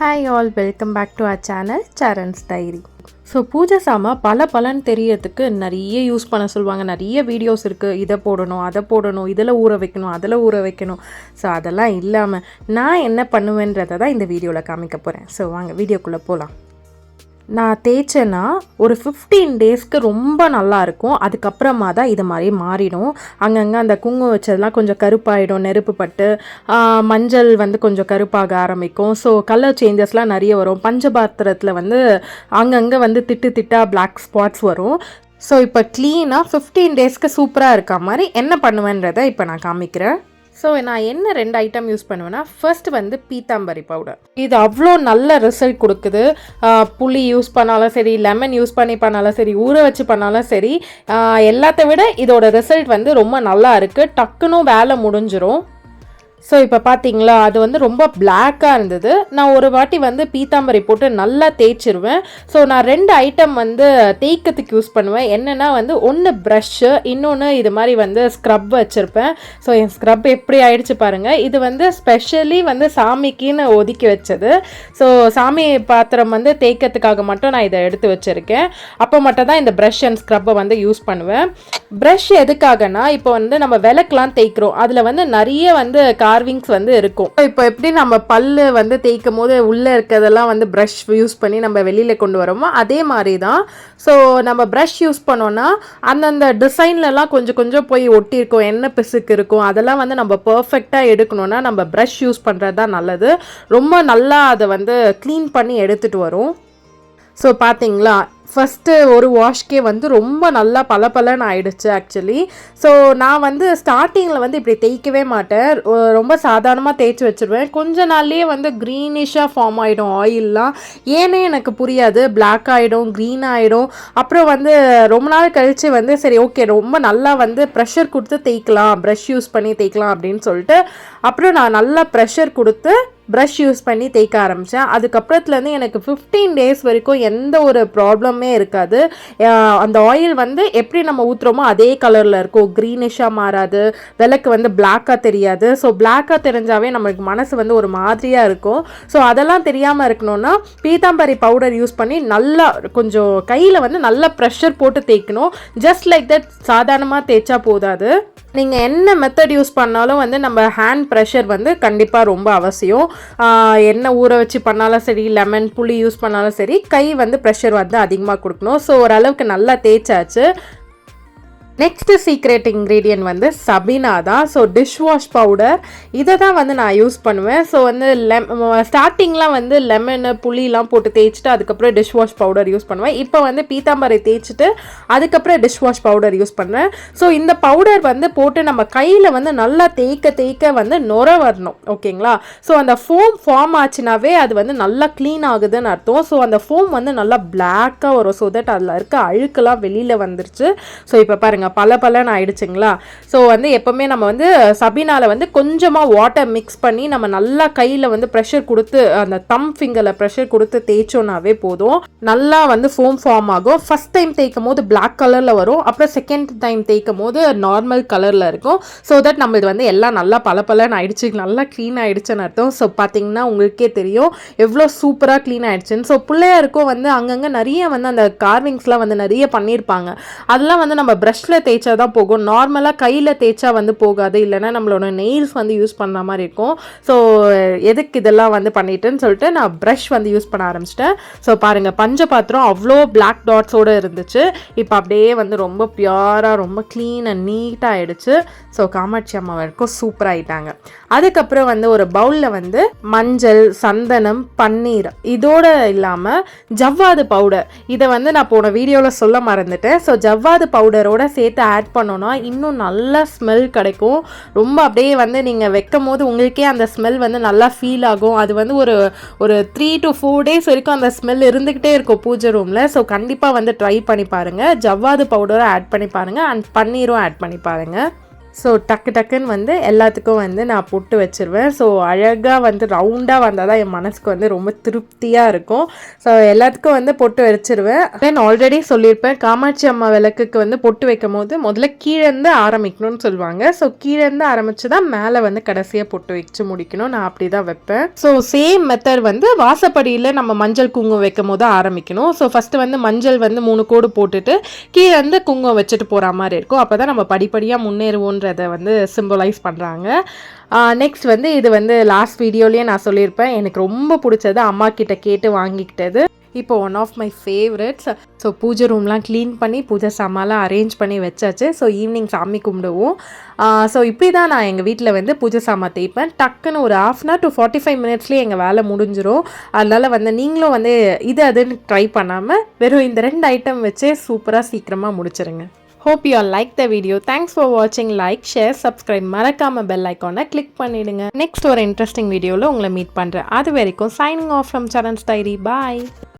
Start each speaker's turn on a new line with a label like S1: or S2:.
S1: Hi all, welcome back to our channel Saran's diary. So பூஜை சாமான் பலன்னு தெரியறதுக்கு நிறைய யூஸ் பண்ண சொல்லுவாங்க. நிறைய வீடியோஸ் இருக்குது, இதை போடணும் அதை போடணும், இதில் ஊற வைக்கணும் அதில் ஊற வைக்கணும். ஸோ அதெல்லாம் இல்லாமல் நான் என்ன பண்ணுவேன்றதை தான் இந்த வீடியோவில் காமிக்க போகிறேன். ஸோ வாங்க வீடியோக்குள்ளே போகலாம். நான் தேய்ச்சேன்னா ஒரு 15 டேஸ்க்கு ரொம்ப நல்லாயிருக்கும். அதுக்கப்புறமா தான் இது மாதிரி மாறிடும். அங்கங்கே அந்த குங்குமம் வச்சதெல்லாம் கொஞ்சம் கருப்பாயிடும், நெருப்பு பட்டு மஞ்சள் வந்து கொஞ்சம் கருப்பாக ஆரம்பிக்கும். ஸோ கலர் சேஞ்சஸ்லாம் நிறைய வரும். பஞ்சபாத்திரத்தில் வந்து அங்கங்கே வந்து திட்டாக பிளாக் ஸ்பாட்ஸ் வரும். ஸோ இப்போ க்ளீனாக 15 டேஸ்க்கு சூப்பராக இருக்க மாதிரி என்ன பண்ணுவேன்றதை இப்போ நான் காமிக்கிறேன். ஸோ நான் என்ன 2 ஐட்டம் யூஸ் பண்ணுவேன்னா, ஃபர்ஸ்ட் வந்து பீத்தாம்பரி பவுடர். இது அவ்வளோ நல்ல ரிசல்ட் கொடுக்குது. புளி யூஸ் பண்ணாலும் சரி, லெமன் யூஸ் பண்ணாலும் சரி, ஊற வச்சு பண்ணாலும் சரி, எல்லாத்த விட இதோட ரிசல்ட் வந்து ரொம்ப நல்லா இருக்குது. டக்குன்னு வேலை முடிஞ்சிரும். ஸோ இப்போ பார்த்தீங்களா, அது வந்து ரொம்ப பிளாக்காக இருந்தது. நான் ஒரு வாட்டி வந்து பீத்தாம்பரி போட்டு நல்லா தேய்ச்சிருவேன். ஸோ நான் 2 ஐட்டம் வந்து தேய்க்கிறதுக்கு யூஸ் பண்ணுவேன். என்னென்னா வந்து ஒன்று ப்ரஷ்ஷு, இன்னொன்று இது மாதிரி வந்து ஸ்க்ரப் வச்சுருப்பேன். ஸோ என் ஸ்க்ரப் எப்படி ஆயிடுச்சு பாருங்கள். இது வந்து ஸ்பெஷலி வந்து சாமிக்குன்னு ஒதுக்கி வச்சது. ஸோ சாமி பாத்திரம் வந்து தேய்க்கிறதுக்காக மட்டும் நான் இதை எடுத்து வச்சுருக்கேன். அப்போ மட்டும் தான் இந்த ப்ரஷ் அண்ட் ஸ்க்ரப்பை வந்து யூஸ் பண்ணுவேன். ப்ரஷ் எதுக்காகனா, இப்போ வந்து நம்ம விளக்கெலாம் தேய்க்கிறோம், அதில் வந்து நிறைய வந்து கார்விங்ஸ் வந்து இருக்கும். இப்போ எப்படி நம்ம பல்லு வந்து தேய்க்கும் போது உள்ளே இருக்கிறதெல்லாம் வந்து ப்ரஷ் யூஸ் பண்ணி நம்ம வெளியில் கொண்டு வரோமோ, அதே மாதிரி தான். ஸோ நம்ம ப்ரஷ் யூஸ் பண்ணோன்னா அந்தந்த டிசைன்லலாம் கொஞ்சம் போய் ஒட்டியிருக்கோம், என்ன பிசுக்கு இருக்கும், அதெல்லாம் வந்து நம்ம பர்ஃபெக்டாக எடுக்கணும்னா நம்ம ப்ரஷ் யூஸ் பண்ணுறது தான் நல்லது. ரொம்ப நல்லா அதை வந்து க்ளீன் பண்ணி எடுத்துகிட்டு வரும். ஸோ பார்த்தீங்களா, ஃபஸ்ட்டு ஒரு வாஷ்கே வந்து ரொம்ப நல்லா பலன்னு ஆயிடுச்சு ஆக்சுவலி. ஸோ நான் வந்து ஸ்டார்டிங்கில் வந்து இப்படி தேய்க்கவே மாட்டேன். ரொம்ப சாதாரணமாக தேய்ச்சி வச்சுருவேன். கொஞ்ச நாள்லேயே வந்து க்ரீனிஷாக ஃபார்ம் ஆகிடும் ஆயிலெலாம். ஏன்னே எனக்கு புரியாது. பிளாக் ஆகிடும், க்ரீன் ஆகிடும். அப்புறம் வந்து ரொம்ப நாள் கழித்து வந்து சரி ஓகே, ரொம்ப நல்லா வந்து ப்ரெஷர் கொடுத்து தேய்க்கலாம், ப்ரஷ் யூஸ் பண்ணி தேய்க்கலாம் அப்படின்னு சொல்லிட்டு அப்புறம் நான் நல்லா ப்ரெஷர் கொடுத்து ப்ரஷ் யூஸ் பண்ணி தேய்க்க ஆரம்பித்தேன். அதுக்கப்புறத்துலேருந்து எனக்கு 15 டேஸ் வரைக்கும் எந்த ஒரு ப்ராப்ளமே இருக்காது. அந்த ஆயில் வந்து எப்படி நம்ம ஊற்றுறோமோ அதே கலரில் இருக்கும், க்ரீனிஷாக மாறாது, விளக்கு வந்து பிளாக்காக தெரியாது. ஸோ பிளாக்காக தெரிஞ்சாவே நம்மளுக்கு மனசு வந்து ஒரு மாதிரியாக இருக்கும். ஸோ அதெல்லாம் தெரியாமல் இருக்கணும்னா பீத்தாம்பரி பவுடர் யூஸ் பண்ணி நல்லா கொஞ்சம் கையில் வந்து நல்லா ப்ரெஷர் போட்டு தேய்க்கணும். ஜஸ்ட் லைக் தட் சாதாரணமாக தேய்ச்சா போதாது. நீங்கள் என்ன மெத்தட் யூஸ் பண்ணாலும் வந்து நம்ம ஹேண்ட் ப்ரெஷர் வந்து கண்டிப்பாக ரொம்ப அவசியம். என்ன ஊற வச்சு பண்ணாலும் சரி, லெமன் புளி யூஸ் பண்ணாலும் சரி, கை வந்து ப்ரெஷர் வந்து அதிகமாக கொடுக்கணும். ஸோ ஓரளவுக்கு நல்லா தேய்ச்சாச்சு. நெக்ஸ்ட்டு சீக்ரெட் இன்க்ரீடியன்ட் வந்து சபீனா தான். ஸோ டிஷ்வாஷ் பவுடர், இதை தான் வந்து நான் யூஸ் பண்ணுவேன். ஸோ வந்து ஸ்டார்டிங்லாம் வந்து லெமனு புளிலாம் போட்டு தேய்ச்சிட்டு அதுக்கப்புறம் டிஷ்வாஷ் பவுடர் யூஸ் பண்ணுவேன். இப்போ வந்து பீத்தாம்பரை தேய்ச்சிட்டு அதுக்கப்புறம் டிஷ்வாஷ் பவுடர் யூஸ் பண்ணுறேன். ஸோ இந்த பவுடர் வந்து போட்டு நம்ம கையில் வந்து நல்லா தேய்க்க வந்து நுர வரணும், ஓகேங்களா. ஸோ அந்த ஃபோம் ஃபார்ம் ஆச்சுனாவே அது வந்து நல்லா க்ளீன் ஆகுதுன்னு அர்த்தம். ஸோ அந்த ஃபோம் வந்து நல்லா பிளாக்காக வரும். ஸோ தட் அதில் இருக்க அழுக்கெல்லாம் வெளியில் வந்துருச்சு. ஸோ இப்போ பாருங்கள் பலன்னு ஆயிடுச்சுங்களா. ஸோ வந்து எப்போவுமே நம்ம வந்து சபீனால வந்து கொஞ்சமாக வாட்டர் மிக்ஸ் பண்ணி நம்ம நல்லா கையில் வந்து ப்ரெஷர் கொடுத்து அந்த தம் ஃபிங்கரில் ப்ரெஷர் கொடுத்து தேய்ச்சோன்னாவே போதும், நல்லா வந்து ஃபோம் ஃபார்ம் ஆகும். ஃபஸ்ட் டைம் தேய்க்கும் போது பிளாக் கலரில் வரும், அப்புறம் செகண்ட் டைம் தேய்க்கும் போது நார்மல் கலரில் இருக்கும். ஸோ தட் நம்மளுக்கு வந்து எல்லாம் நல்லா பலன்னு ஆயிடுச்சு, நல்லா க்ளீன் ஆயிடுச்சுன்னு அர்த்தம். ஸோ பார்த்தீங்கன்னா உங்களுக்கே தெரியும் எவ்வளோ சூப்பராக க்ளீன் ஆயிடுச்சுன்னு. ஸோ பிள்ளையாருக்கும் வந்து அங்கங்கே நிறைய வந்து அந்த கார்விங்ஸ்லாம் வந்து நிறைய பண்ணியிருப்பாங்க. அதெல்லாம் வந்து நம்ம ப்ரஷ்ல தேய்ச்சா தான் போகும். நார்மலாக கையில் தேய்ச்சா வந்து போகாது, இல்லைனா நம்மளோட நெயில்ஸ் வந்து யூஸ் பண்ணுற மாதிரி இருக்கும். ஸோ எதுக்கு இதெல்லாம் வந்து பண்ணிட்டுன்னு சொல்லிட்டு நான் ப்ரஷ் வந்து யூஸ் பண்ண ஆரம்பிச்சிட்டேன். ஸோ பாருங்கள், பஞ்ச பாத்திரம் அவ்வளோ பிளாக் டாட்ஸோடு இருந்துச்சு. இப்போ அப்படியே வந்து ரொம்ப பியூராக ரொம்ப க்ளீன் அண்ட் நீட்டாக ஆகிடுச்சு. ஸோ காமாட்சி அம்மா வரைக்கும் சூப்பராகிட்டாங்க. அதுக்கப்புறம் வந்து ஒரு பவுலில் வந்து மஞ்சள், சந்தனம், பன்னீர், இதோடு இல்லாமல் ஜவ்வாது பவுடர், இதை வந்து நான் போன வீடியோவில் சொல்ல மறந்துட்டேன். ஸோ ஜவ்வாது பவுடரோட சேர்த்து ஆட் பண்ணோன்னா இன்னும் நல்ல ஸ்மெல் கிடைக்கும். ரொம்ப அப்படியே வந்து நீங்கள் வைக்கும் போது உங்களுக்கே அந்த ஸ்மெல் வந்து நல்லா ஃபீல் ஆகும். அது வந்து ஒரு 3 to 4 டேஸ் வரைக்கும் அந்த ஸ்மெல் இருந்துக்கிட்டே இருக்கும் பூஜை ரூமில். ஸோ கண்டிப்பாக வந்து ட்ரை பண்ணி பாருங்கள். ஜவ்வாது பவுடரை ஆட் பண்ணி பாருங்கள் அண்ட் பன்னீரும் ஆட் பண்ணி பாருங்கள். ஸோ டக்குன்னு வந்து எல்லாத்துக்கும் வந்து நான் பொட்டு வச்சுருவேன். ஸோ அழகாக வந்து ரவுண்டாக வந்தால் தான் என் மனசுக்கு வந்து ரொம்ப திருப்தியாக இருக்கும். ஸோ எல்லாத்துக்கும் வந்து பொட்டு வச்சுருவேன். தென் ஆல்ரெடி சொல்லியிருப்பேன், காமாட்சி அம்மா விளக்குக்கு வந்து பொட்டு வைக்கும் போது முதல்ல கீழேருந்து ஆரம்பிக்கணும்னு சொல்லுவாங்க. ஸோ கீழேருந்து ஆரம்பித்து தான் மேலே வந்து கடைசியாக பொட்டு வச்சு முடிக்கணும். நான் அப்படி தான் வைப்பேன். ஸோ சேம் மெத்தட் வந்து வாசப்படியில் நம்ம மஞ்சள் குங்குமம் வைக்கும் போது ஆரம்பிக்கணும். ஸோ ஃபஸ்ட்டு வந்து மஞ்சள் வந்து 3 கோடு போட்டுட்டு கீழே வந்து குங்குமம் வச்சுட்டு போகிற மாதிரி இருக்கும். அப்போ தான் நம்ம படிப்படியாக முன்னேறுவோன்றதை வந்து சிம்பலைஸ் பண்ணுறாங்க. நெக்ஸ்ட் வந்து இது வந்து லாஸ்ட் வீடியோலேயே நான் சொல்லியிருப்பேன், எனக்கு ரொம்ப பிடிச்சது அம்மா கிட்ட கேட்டு வாங்கிக்கிட்டது. இப்போ one of my favourites. So பூஜை ரூம்லாம் க்ளீன் பண்ணி பூஜை சாமான்லாம் அரேஞ்ச் பண்ணி வச்சாச்சு. ஸோ ஈவினிங் சாமி கும்பிடுவோம். ஸோ இப்படி தான் நான் எங்கள் வீட்டில் வந்து பூஜை சாமான் தேய்ப்பேன். டக்குன்னு ஒரு 1/2 hour to 45 minutesலேயே எங்கள் வேலை முடிஞ்சிடும். அதனால் வந்து நீங்களும் வந்து இது அதுன்னு ட்ரை பண்ணாமல் வெறும் இந்த 2 ஐட்டம் வச்சே சூப்பராக சீக்கிரமாக முடிச்சிருங்க. Hope you all like the video. Thanks for watching. Like, share, subscribe. மறக்காம bell icon-ஐ click பண்ணிடுங்க. Next ஒரு interesting videoல உங்களை மீட் பண்றேன். அது வரைக்கும் signing off from Charan's Diary. Bye.